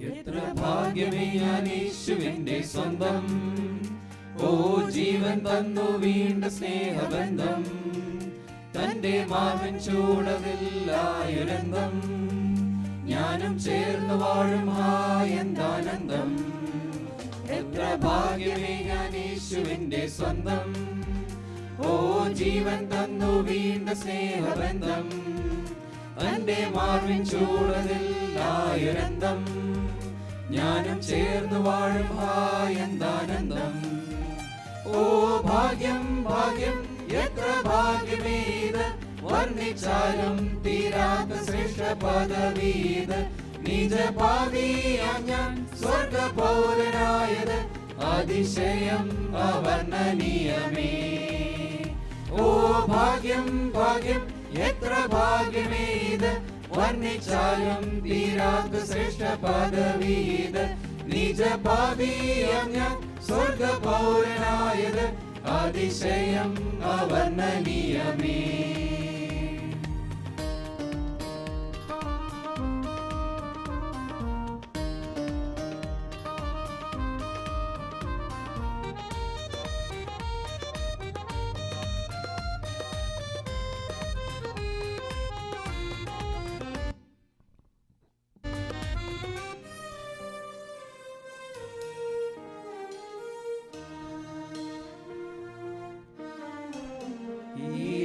എത്ര ഭാഗ്യമേ ഞാൻ യേശുവിന്റെ സ്വന്തം. ഓ ജീവൻ തന്നു വീണ്ട സ്നേഹബന്ധം, തന്റെ മാർവിൻ ചൂടതില്ലായുരന്തം. ഞാനും ചേർന്ന് വാഴും എന്താനന്ദം. എത്ര ഭാഗ്യമേ ഞാൻ യേശുവിന്റെ സ്വന്തം. ഓ ജീവൻ തന്നു വീണ്ട സ്നേഹബന്ധം, തന്റെ മാർവിൻ ചൂടതില്ലായുരന്തം. ഞാനും ചേർന്ന് വാഴും എന്താനന്ദം. ഓ ഭാഗ്യം ഭാഗ്യം എത്ര ഭാഗ്യമേത്, വർണ്ണിച്ചാലും തീരാത്ത ശ്രേഷ്ഠ പദവീത്. നിജപാപിയാം ഞാൻ സ്വർഗ പൗരനായത്, അതിശയം അവർണ്ണനീയമേ. ഓ ഭാഗ്യം ഭാഗ്യം എത്ര ഭാഗ്യമേത്, വർണ്ണിച്ചാലും തീരാത്ത ശ്രേഷ്ഠ പദവീത്. നിജപാപിയാം ഞാൻ സ്വർഗ പൗരനായത്, അതിശയം അവർണ്ണനീയമേ.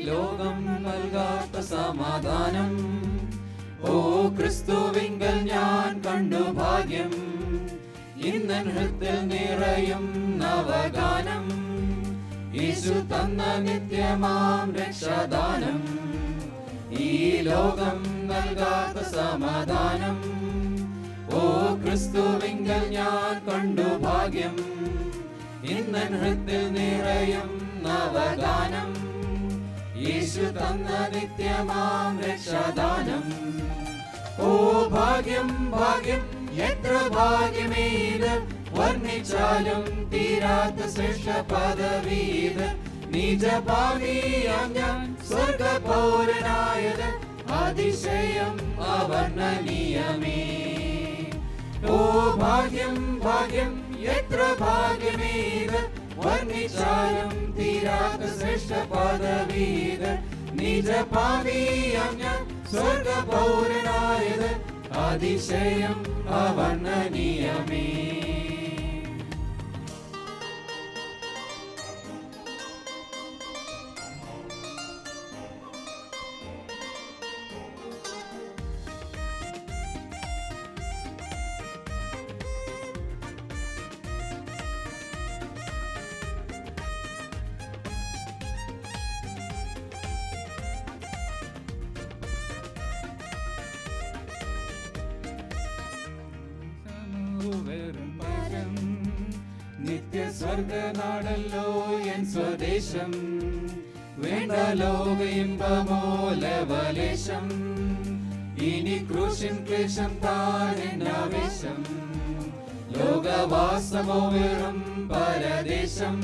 ലോകം നൽകാത്ത സമാധാനം, ഓ ക്രിസ്തുവിങ്കൽ ഞാൻ കണ്ടു ഭാഗ്യം. ഇന്നൻ ഹൃത്തിൽ നിറയും നവഗാനം, യേശു തന്ന നിത്യമാം രക്ഷാദാനം. ഈ ലോകം നൽകാത്ത സമാധാനം, ഓ ക്രിസ്തുവിങ്കൽ ഞാൻ കണ്ടു ഭാഗ്യം. ഇന്നൻ ഹൃത്തിൽ നിറയും നവഗാനം, യേശു തന്ന നിത്യമാം രക്ഷാദാനം. ഓ ഭാഗ്യം ഭാഗ്യം എത്ര ഭാഗ്യമേത്, വർണ്ണിച്ചാലും തീരാത്ത ശ്രേഷ്ഠ പദവീത്. നിജപാപിയാം ഞാൻ സ്വർഗ പൗരനായത്, അതിശയം അവർണ്ണനീയമേ. ഓ ഭാഗ്യം ഭാഗ്യം എത്ര ഭാഗ്യമേത്, വർണ്ണിച്ചാലും തീരാത്ത ശ്രേഷ്ഠ പദവീത്. നിജപാപിയാം ഞാൻ സ്വർഗ പൗരനായത്, അതിശയം അവർണ്ണനീയമേ. നിത്യ സ്വർഗനാടല്ലോ എൻ സ്വദേശം, വേണ്ട ലോക ഇമ്പമോ ലവലേശം. ഇനി ക്രൂശിൻ ക്ലേശം താനെന്നാവേശം, ലോകവാസമോ വെറും പരദേശം.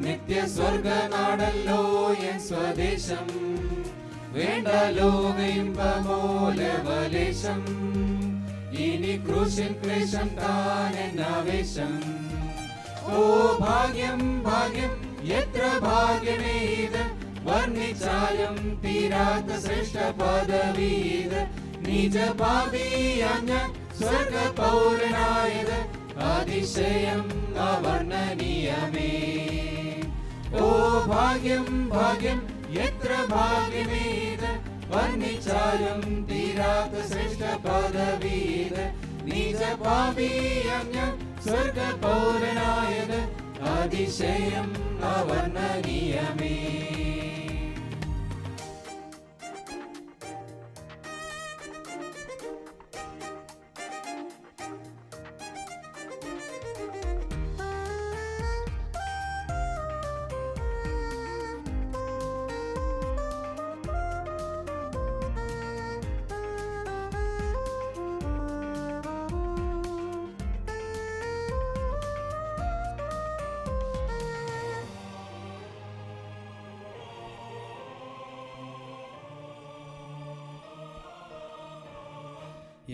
നിത്യ സ്വർഗനാടല്ലോ എൻ സ്വദേശം, വേണ്ട ലോക ഇമ്പമോ ലവലേശം. ഇനി ക്രൂശിൻ ക്ലേശം താനെന്നാവേശം. ഓ ഭാഗ്യം ഭാഗ്യം എത്ര ഭാഗ്യമേത്, വർണ്ണിച്ചാലും തീരാത്ത ശ്രേഷ്ഠ പദവീത്. നിജപാപിയാം ഞാൻ സ്വർഗ പൗരനായത്, അതിശയം അവർണ്ണനീയമേ. ഓ ഭാഗ്യം ഭാഗ്യം എത്ര ഭാഗ്യമേത്, വർണ്ണിച്ചാലും തീരാത്ത ശ്രേഷ്ഠ പദവീത്. നിജപാപിയാം ഞാൻ സ്വർഗ പൗരനായത്, അതിശയം അവർണ്ണനീയമേ.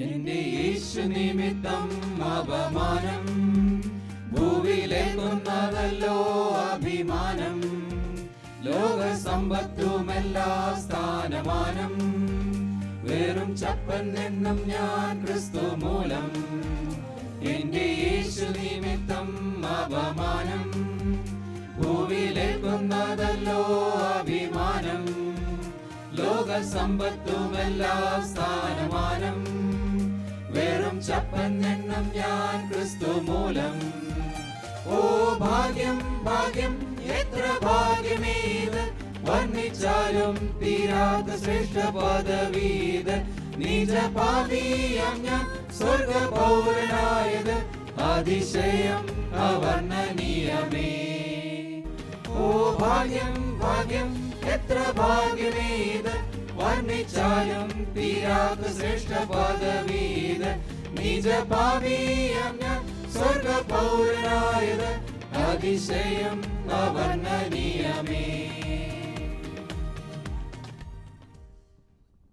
എന്റെ യേശു നിമിത്തം അപമാനം ഭൂവിലേക്കുന്നതല്ലോ അഭിമാനം. ലോക സമ്പത്തുമെല്ലാ സ്ഥാനമാനം വെറും ചപ്പൻ നിന്നും ഞാൻ ക്രിസ്തു മൂലം. എന്റെ യേശു നിമിത്തം അപമാനം ഭൂവിലേക്കുന്നതല്ലോ അഭിമാനം. ലോക സമ്പത്തുമെല്ലാ സ്ഥാനമാനം വെറും ചപ്പൻ നിന്നും ഞാൻ ക്രിസ്തു മൂലം. ഓ ഭാഗ്യം ഭാഗ്യം എത്ര ഭാഗ്യമേത്, വർണ്ണിച്ചാലും തീരാത്ത ശ്രേഷ്ഠ പദവീത്. നീച പാപിയാം ഞാൻ സ്വർഗ പൗരനായത്, അതിശയം അവർണ്ണനീയമേ. ഓ ഭാഗ്യം ഭാഗ്യം എത്ര ഭാഗ്യമേത്, വർണ്ണിച്ചാലും തീരാത്ത ശ്രേഷ്ഠ പദവീത്. നീച പാപിയാം ഞാൻ സ്വർഗ പൗരനായത്, അതിശയം അവർണ്ണനീയമേ.